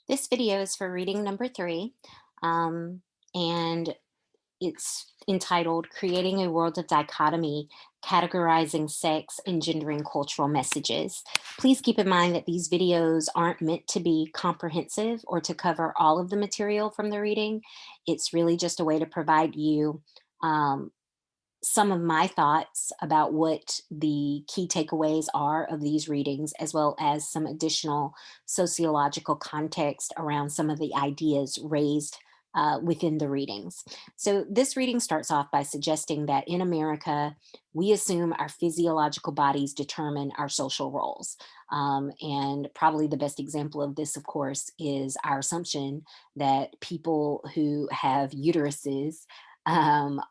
This video is for reading number 3, and it's entitled Creating a World of Dichotomy, Categorizing Sex and Gendering Cultural Messages. Please keep in mind that these videos aren't meant to be comprehensive or to cover all of the material from the reading. It's really just a way to provide you um, some of my thoughts about what the key takeaways are of these readings, as well as some additional sociological context around some of the ideas raised within the readings. So, this reading starts off by suggesting that in America, we assume our physiological bodies determine our social roles. And probably the best example of this, of course, is our assumption that people who have uteruses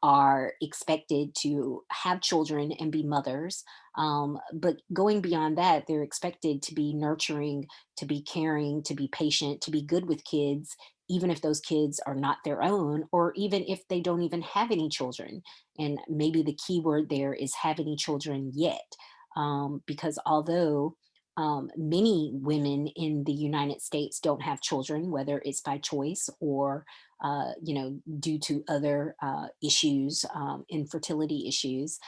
are expected to have children and be mothers. But going beyond that, they're expected to be nurturing, to be caring, to be patient, to be good with kids, even if those kids are not their own, or even if they don't even have any children. And maybe the key word there is have any children yet. Because although many women in the United States don't have children, whether it's by choice or due to other issues, infertility issues.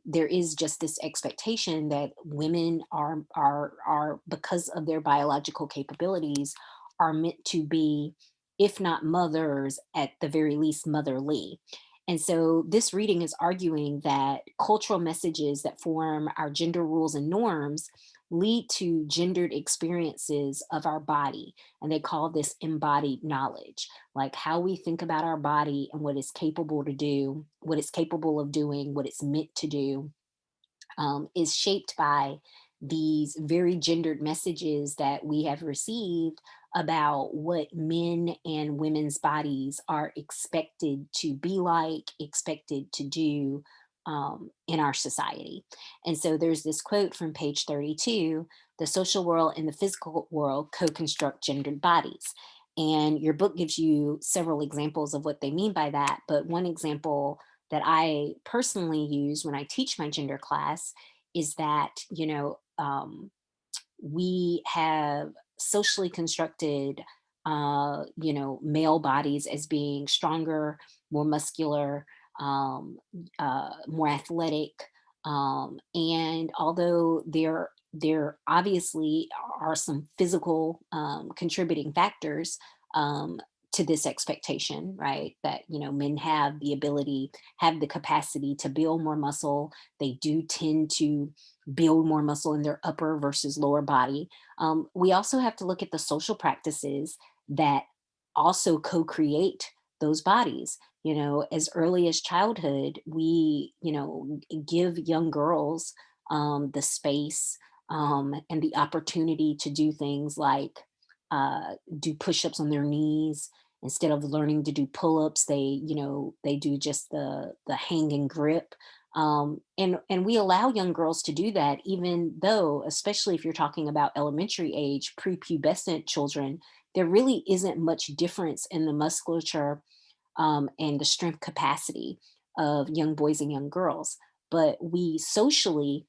There is just this expectation that women are because of their biological capabilities, are meant to be, if not mothers, at the very least motherly. And so this reading is arguing that cultural messages that form our gender rules and norms lead to gendered experiences of our body. And they call this embodied knowledge, like how we think about our body and what it's capable to do, what it's capable of doing, what it's meant to do, is shaped by these very gendered messages that we have received about what men and women's bodies are expected to be like, expected to do in our society. And so there's this quote from page 32: the social world and the physical world co construct gendered bodies. And your book gives you several examples of what they mean by that. But one example that I personally use when I teach my gender class is that, we have socially constructed, male bodies as being stronger, more muscular, more athletic. And although there obviously are some physical contributing factors um, to this expectation, right? That men have the ability, have the capacity to build more muscle. They do tend to build more muscle in their upper versus lower body. We also have to look at the social practices that also co-create those bodies. As early as childhood, we give young girls the space and the opportunity to do things like do push-ups on their knees. Instead of learning to do pull-ups, they do just the hang and grip. And we allow young girls to do that, even though, especially if you're talking about elementary age, prepubescent children, there really isn't much difference in the musculature and the strength capacity of young boys and young girls. But we socially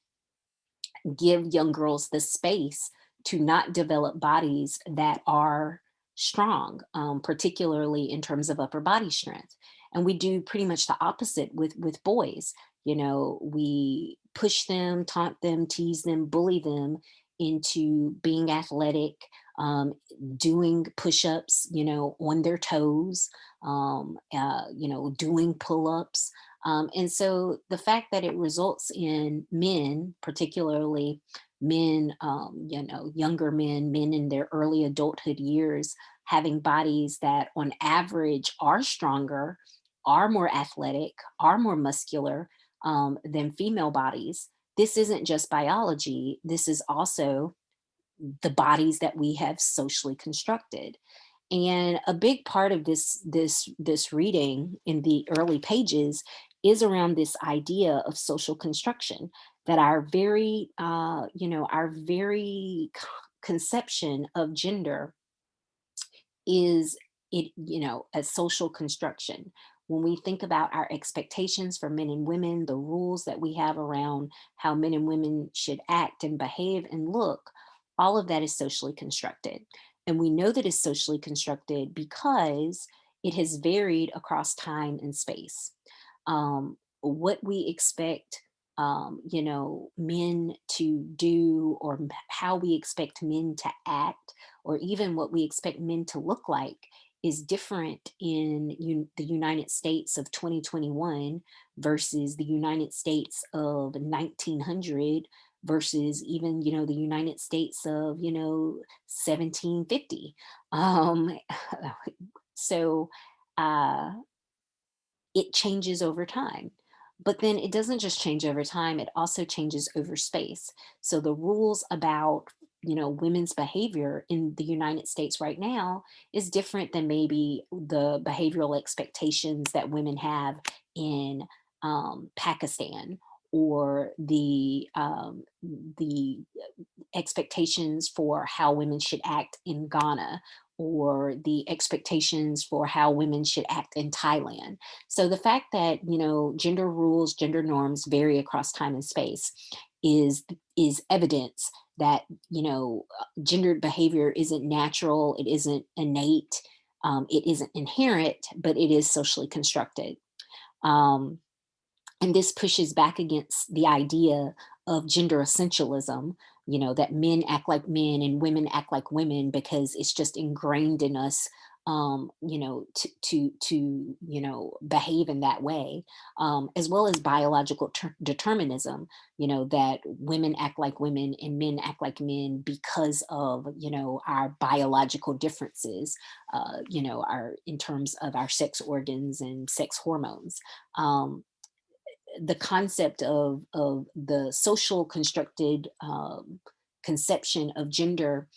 give young girls the space to not develop bodies that are strong, particularly in terms of upper body strength. And we do pretty much the opposite with boys. We push them, taunt them, tease them, bully them into being athletic, doing push-ups, on their toes, doing pull-ups. And so the fact that it results in men, particularly men, younger men, men in their early adulthood years, having bodies that on average are stronger, are more athletic, are more muscular than female bodies. This isn't just biology. This is also the bodies that we have socially constructed. And a big part of this reading in the early pages is around this idea of social construction, that our very conception of gender is a social construction. When we think about our expectations for men and women, the rules that we have around how men and women should act and behave and look, all of that is socially constructed. And we know that it's socially constructed because it has varied across time and space. What we expect, men to do, or how we expect men to act, or even what we expect men to look like, is different in the United States of 2021 versus the United States of 1900 versus even, the United States of, 1750. Um, so uh, it changes over time. But then it doesn't just change over time, it also changes over space. So the rules about, women's behavior in the United States right now is different than maybe the behavioral expectations that women have in Pakistan, or the expectations for how women should act in Ghana, or the expectations for how women should act in Thailand. So the fact that, gender rules, gender norms vary across time and space is is evidence that, gendered behavior isn't natural, it isn't innate, it isn't inherent, but it is socially constructed. Um, and this pushes back against the idea of gender essentialism, that men act like men and women act like women because it's just ingrained in us, behave in that way, as well as biological determinism, that women act like women and men act like men because of, our biological differences, our in terms of our sex organs and sex hormones. The concept of the social constructed conception of gender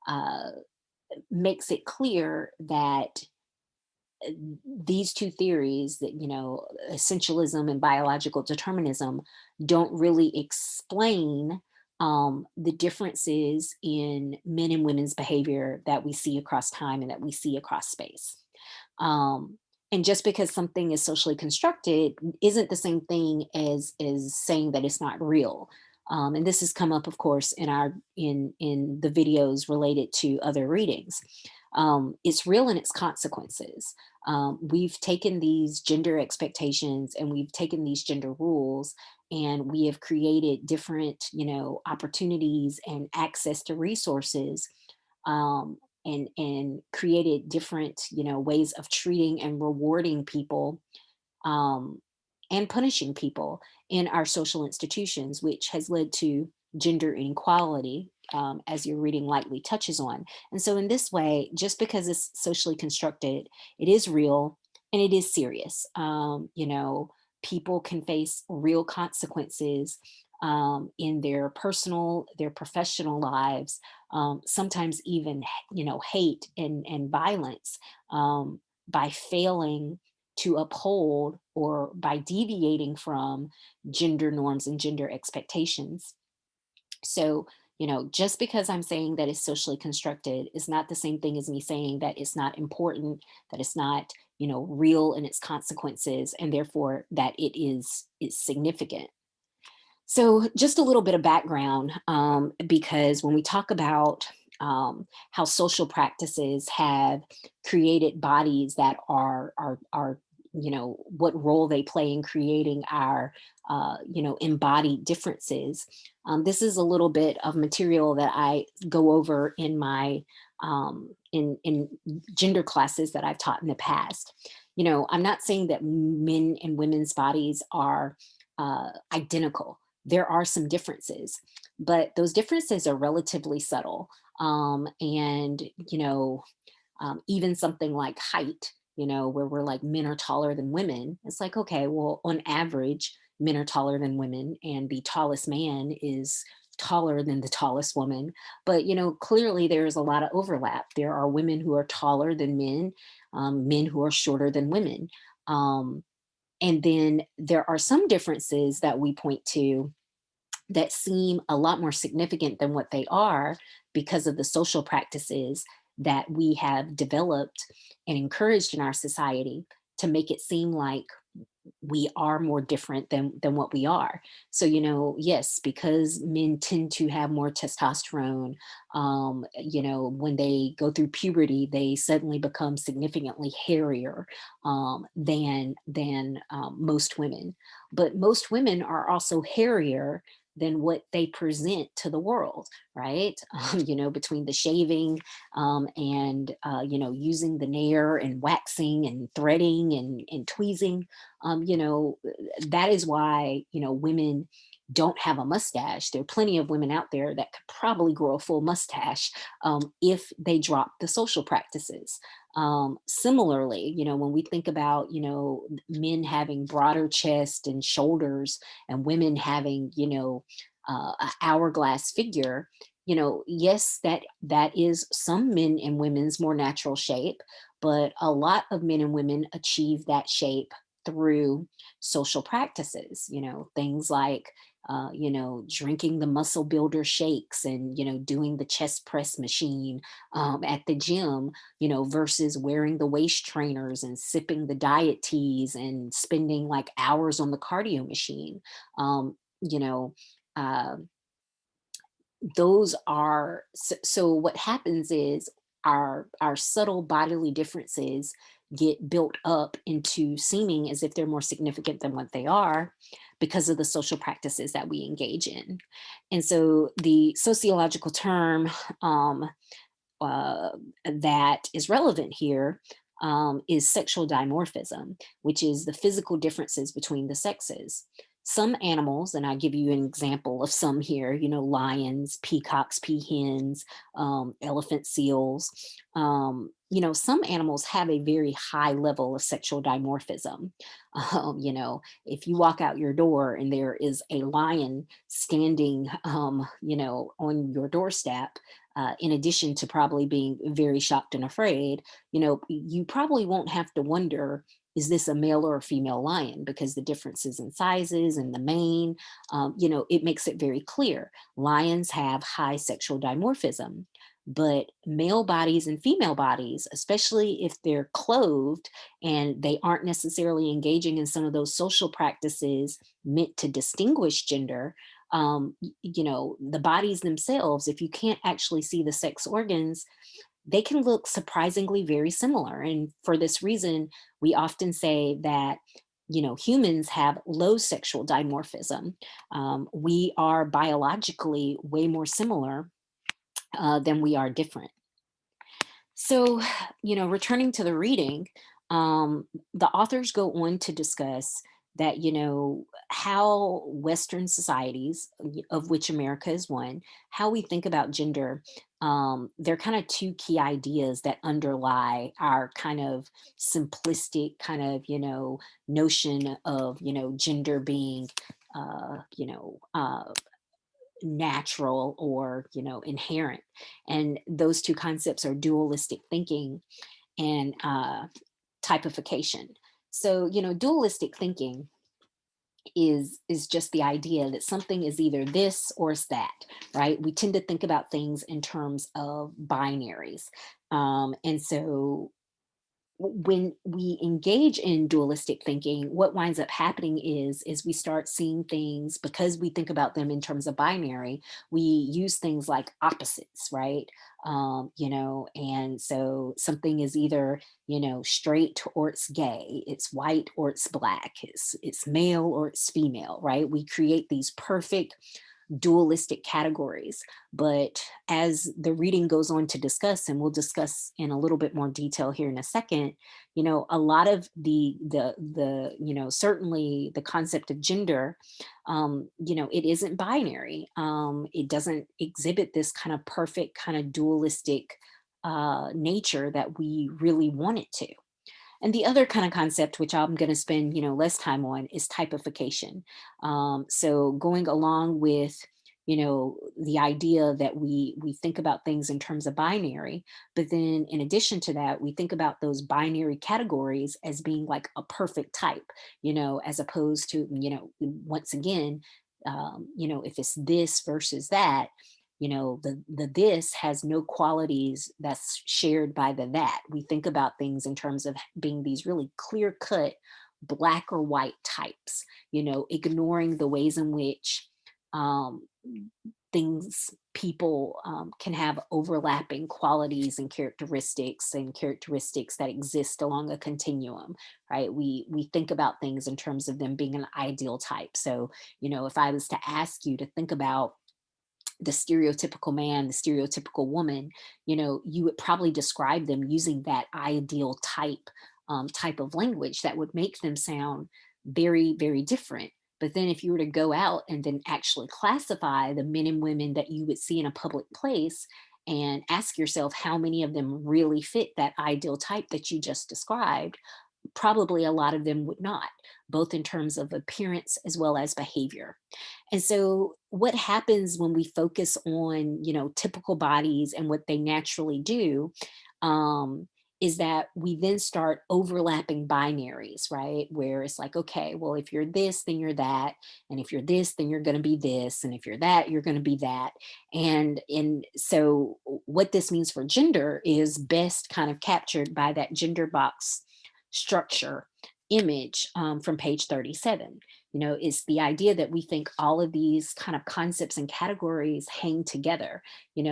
uh, makes it clear that uh, these two theories, that, essentialism and biological determinism, don't really explain the differences in men and women's behavior that we see across time and that we see across space. um, and just because something is socially constructed isn't the same thing as saying that it's not real. And this has come up, of course, in the videos related to other readings. It's real in its consequences. We've taken these gender expectations and we've taken these gender rules, and we have created different, opportunities and access to resources, and created different, ways of treating and rewarding people, um, and punishing people in our social institutions, which has led to gender inequality, as your reading lightly touches on. And so, in this way, just because it's socially constructed, it is real and it is serious. People can face real consequences in their personal, their professional lives, sometimes even, hate and violence, by failing to uphold, or by deviating from, gender norms and gender expectations. So, just because I'm saying that it's socially constructed is not the same thing as me saying that it's not important, that it's not, real in its consequences, and therefore that it is significant. So, just a little bit of background, because when we talk about how social practices have created bodies that are, what role they play in creating our, embodied differences. This is a little bit of material that I go over in my in gender classes that I've taught in the past. I'm not saying that men and women's bodies are identical. There are some differences, but those differences are relatively subtle. And, even something like height, where we're like men are taller than women, it's like, okay, well, on average, men are taller than women, and the tallest man is taller than the tallest woman. But, clearly there's a lot of overlap. There are women who are taller than men, men who are shorter than women. Um, and then there are some differences that we point to that seem a lot more significant than what they are, because of the social practices that we have developed and encouraged in our society to make it seem like we are more different than what we are. So, yes, because men tend to have more testosterone, when they go through puberty, they suddenly become significantly hairier, than most women. But most women are also hairier than what they present to the world, right? Between the shaving, and using the nair and waxing and threading and tweezing, that is why, women don't have a mustache. There are plenty of women out there that could probably grow a full mustache, if they drop the social practices. Similarly, when we think about, men having broader chest and shoulders and women having, a hourglass figure, yes, that is some men and women's more natural shape, but a lot of men and women achieve that shape through social practices, things like, drinking the muscle builder shakes and, doing the chest press machine, at the gym, versus wearing the waist trainers and sipping the diet teas and spending like hours on the cardio machine. Um, you know, uh, those are so what happens is our subtle bodily differences get built up into seeming as if they're more significant than what they are because of the social practices that we engage in. And so the sociological term, um, uh, that is relevant here, is sexual dimorphism, which is the physical differences between the sexes. Some animals, and I give you an example of some here, lions, peacocks, peahens, elephant seals. Some animals have a very high level of sexual dimorphism. If you walk out your door and there is a lion standing, on your doorstep, in addition to probably being very shocked and afraid, you probably won't have to wonder, is this a male or a female lion? Because the differences in sizes and the mane, it makes it very clear. Lions have high sexual dimorphism, but male bodies and female bodies, especially if they're clothed and they aren't necessarily engaging in some of those social practices meant to distinguish gender, the bodies themselves, if you can't actually see the sex organs, they can look surprisingly very similar. And for this reason, we often say that, humans have low sexual dimorphism. We are biologically way more similar, than we are different. So, returning to the reading, the authors go on to discuss that, how Western societies, of which America is one, how we think about gender. There are kind of two key ideas that underlie our kind of simplistic kind of, notion of, gender being, natural or inherent, and those two concepts are dualistic thinking and typification. So dualistic thinking is just the idea that something is either this or it's that, right? We tend to think about things in terms of binaries, and so when we engage in dualistic thinking, what winds up happening is we start seeing things, because we think about them in terms of binary. We use things like opposites, right? And so something is either, straight or it's gay, it's white or it's black, it's male or it's female, right? We create these perfect dualistic categories. But as the reading goes on to discuss, and we'll discuss in a little bit more detail here in a second, a lot of the certainly the concept of gender, it isn't binary. It doesn't exhibit this kind of perfect kind of dualistic nature that we really want it to. And the other kind of concept, which I'm going to spend, less time on, is typification. So going along with, the idea that we think about things in terms of binary, but then in addition to that, we think about those binary categories as being like a perfect type, as opposed to, once again, if it's this versus that, the this has no qualities that's shared by the that. We think about things in terms of being these really clear cut black or white types, ignoring the ways in which um, people can have overlapping qualities and characteristics that exist along a continuum, right? We think about things in terms of them being an ideal type. So, if I was to ask you to think about the stereotypical man, the stereotypical woman, you would probably describe them using that ideal type of language that would make them sound very, very different. But then if you were to go out and then actually classify the men and women that you would see in a public place and ask yourself how many of them really fit that ideal type that you just described, probably a lot of them would not, both in terms of appearance as well as behavior. And so, what happens when we focus on, typical bodies and what they naturally do, um, is that we then start overlapping binaries, right? Where it's like, okay, well, if you're this, then you're that, and if you're this, then you're going to be this, and if you're that, you're going to be that. And so, what this means for gender is best kind of captured by that gender box structure image from page 37. It's the idea that we think all of these kind of concepts and categories hang together.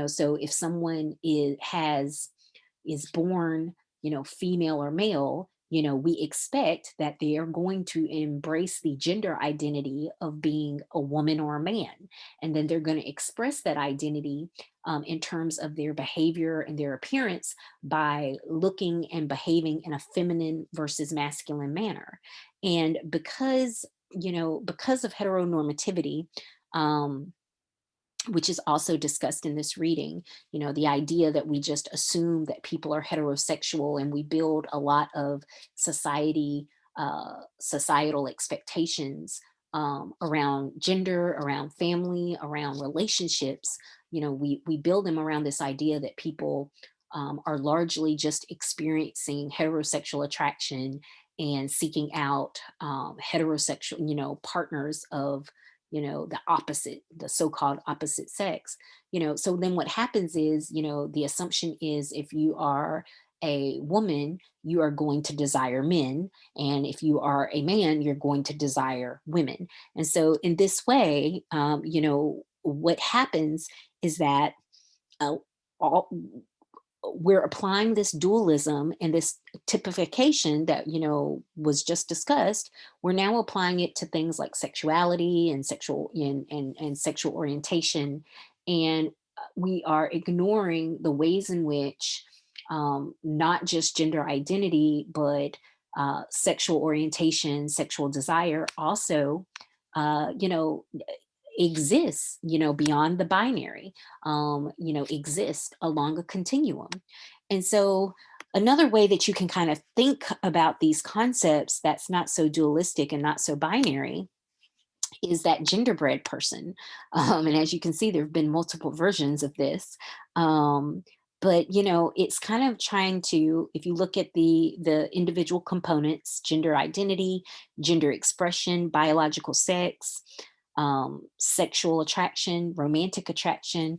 So if someone is born, female or male, we expect that they are going to embrace the gender identity of being a woman or a man. And then they're going to express that identity in terms of their behavior and their appearance by looking and behaving in a feminine versus masculine manner. And because of heteronormativity, um, which is also discussed in this reading, the idea that we just assume that people are heterosexual and we build a lot of societal expectations around gender, around family, around relationships. We build them around this idea that people are largely just experiencing heterosexual attraction and seeking out heterosexual, partners of the so-called opposite sex. So then what happens is, the assumption is if you are a woman, you are going to desire men, and if you are a man, you're going to desire women. And so in this way, what happens is that uh, all we're applying this dualism and this typification that was just discussed. We're now applying it to things like sexuality and sexual orientation, and we are ignoring the ways in which not just gender identity but sexual orientation, sexual desire also uh, you know exists, beyond the binary, exist along a continuum. And so, another way that you can kind of think about these concepts that's not so dualistic and not so binary is that genderbread person. And as you can see, there have been multiple versions of this. Um, but it's kind of trying to, if you look at the individual components, gender identity, gender expression, biological sex, sexual attraction, romantic attraction,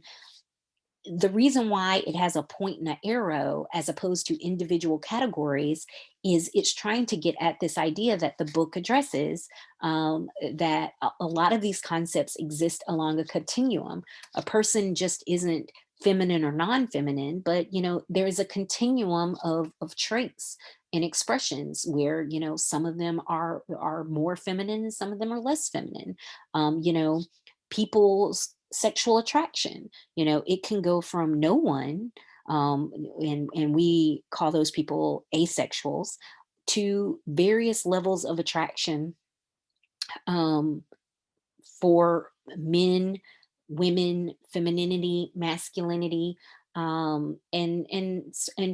the reason why it has a point and an arrow as opposed to individual categories is it's trying to get at this idea that the book addresses, that a lot of these concepts exist along a continuum. A person just isn't feminine or non-feminine, but there is a continuum of traits and expressions where some of them are more feminine and some of them are less feminine. People's sexual attraction, it can go from no one, um, and we call those people asexuals, to various levels of attraction, um, for men, women, femininity, masculinity, and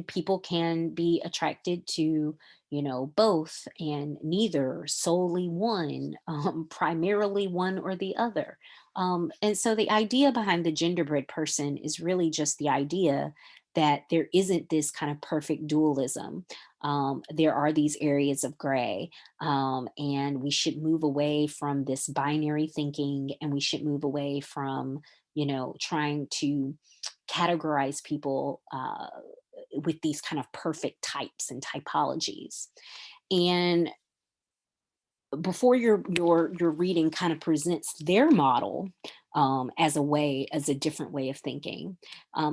people can be attracted to both and neither, solely one, primarily one or the other. And so the idea behind the genderbread person is really just the idea that there isn't this kind of perfect dualism. There are these areas of gray, and we should move away from this binary thinking, and we should move away from trying to categorize people with these kind of perfect types and typologies. And before your reading kind of presents their model as a way, as a different way of thinking,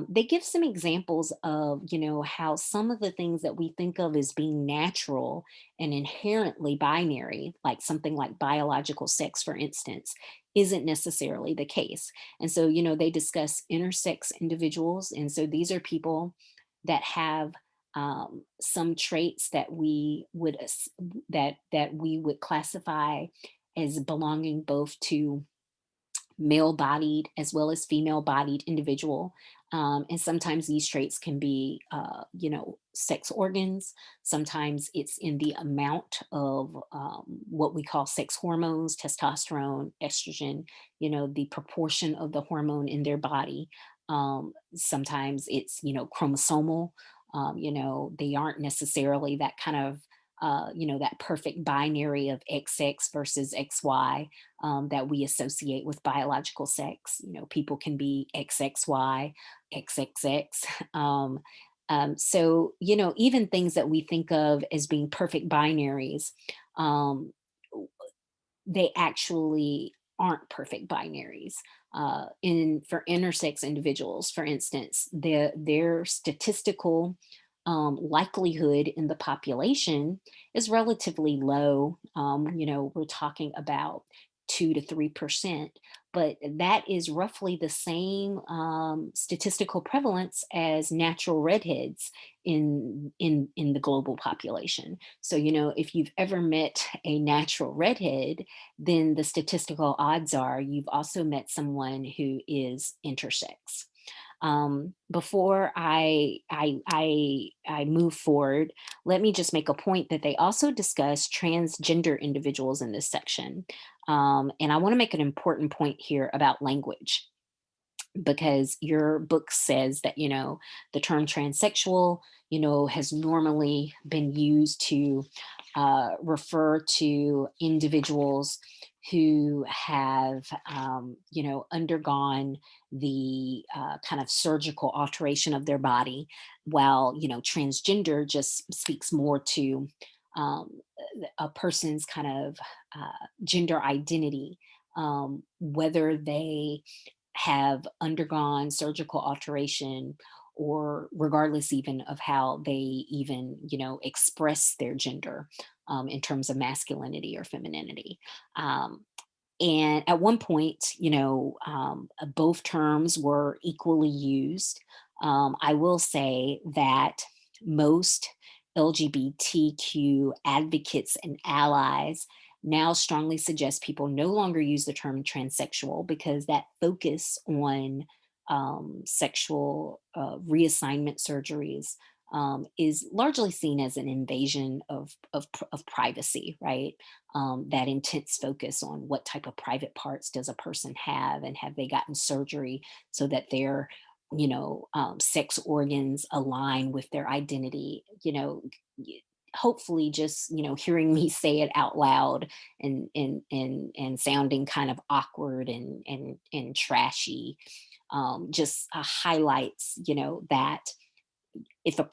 they give some examples of, how some of the things that we think of as being natural and inherently binary, like something like biological sex, for instance, isn't necessarily the case. And so, they discuss intersex individuals, and so these are people that have some traits that we would classify as belonging both to male bodied as well as female bodied individual. And sometimes these traits can be, sex organs. Sometimes it's in the amount of what we call sex hormones, testosterone, estrogen, the proportion of the hormone in their body. Sometimes it's, chromosomal. They aren't necessarily that kind of, that perfect binary of XX versus XY that we associate with biological sex. People can be XXY, XXX. So, even things that we think of as being perfect binaries, um, they actually aren't perfect binaries. In For intersex individuals, for instance, their statistical likelihood in the population is relatively low. We're talking about 2 to 3%, but that is roughly the same statistical prevalence as natural redheads in the global population. So, if you've ever met a natural redhead, then the statistical odds are you've also met someone who is intersex. Before I move forward, let me just make a point that they also discuss transgender individuals in this section, and I want to make an important point here about language, because your book says that, the term transsexual, has normally been used to refer to individuals who have, undergone the kind of surgical alteration of their body, while, transgender just speaks more to um, a person's kind of gender identity, whether they have undergone surgical alteration, or regardless even of how they even, express their gender in terms of masculinity or femininity. um, and at one point, both terms were equally used. I will say that most LGBTQ advocates and allies now strongly suggest people no longer use the term transsexual, because that focus on sexual reassignment surgeries is largely seen as an invasion of privacy, right? That intense focus on what type of private parts does a person have, and have they gotten surgery so that their, sex organs align with their identity. Hopefully, just, hearing me say it out loud and sounding kind of awkward and trashy, just highlights, that if a,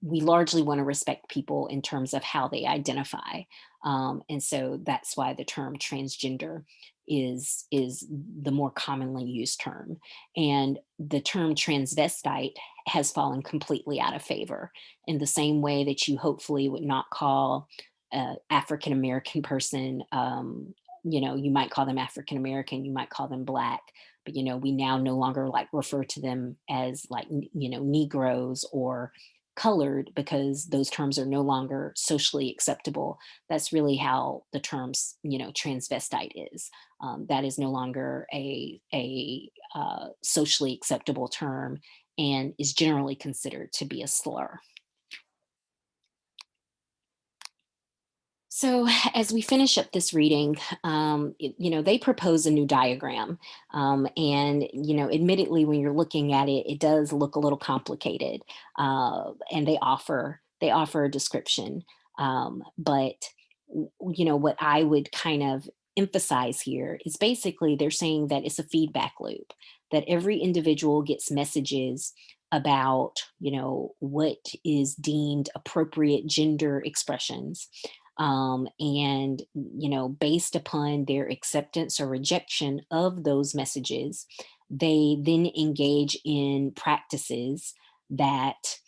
we largely want to respect people in terms of how they identify. And so that's why the term transgender is the more commonly used term. And the term transvestite has fallen completely out of favor, in the same way that you hopefully would not call African American person, you might call them African American, you might call them Black, but, we now no longer like refer to them as like, Negroes or colored, because those terms are no longer socially acceptable. That's really how the terms, transvestite is. That is no longer a socially acceptable term, and is generally considered to be a slur. So, as we finish up this reading, they propose a new diagram, and, admittedly, when you're looking at it, it does look a little complicated, and they offer a description, but what I would kind of emphasize here is basically they're saying that it's a feedback loop, that every individual gets messages about, what is deemed appropriate gender expressions, And based upon their acceptance or rejection of those messages, they then engage in practices that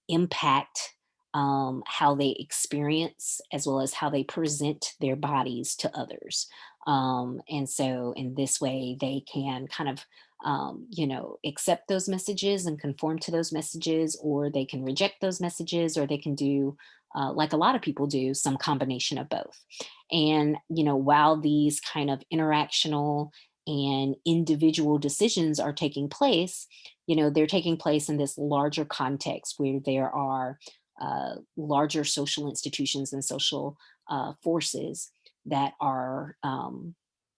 impact how they experience as well as how they present their bodies to others. And so, in this way, they can kind of accept those messages and conform to those messages, or they can reject those messages, or they can do, like a lot of people do, some combination of both. And, while these kind of interactional and individual decisions are taking place, they're taking place in this larger context where there are larger social institutions and social forces that are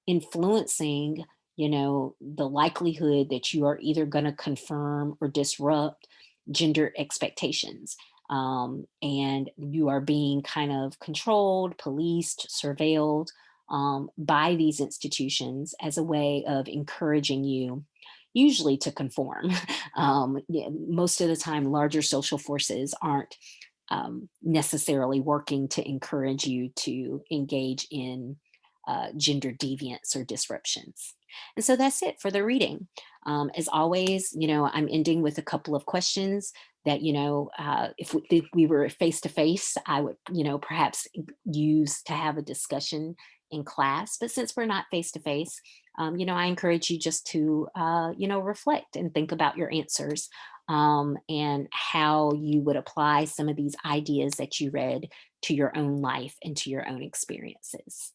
influencing the likelihood that you are either going to confirm or disrupt gender expectations. And you are being kind of controlled, policed, surveilled by these institutions as a way of encouraging you, usually to conform. Yeah, most of the time, larger social forces aren't necessarily working to encourage you to engage in gender deviance or disruptions. And so that's it for the reading. As always, I'm ending with a couple of questions that, if we were face to face, I would, perhaps use to have a discussion in class. But since we're not face to face, I encourage you just to, reflect and think about your answers, and how you would apply some of these ideas that you read to your own life and to your own experiences.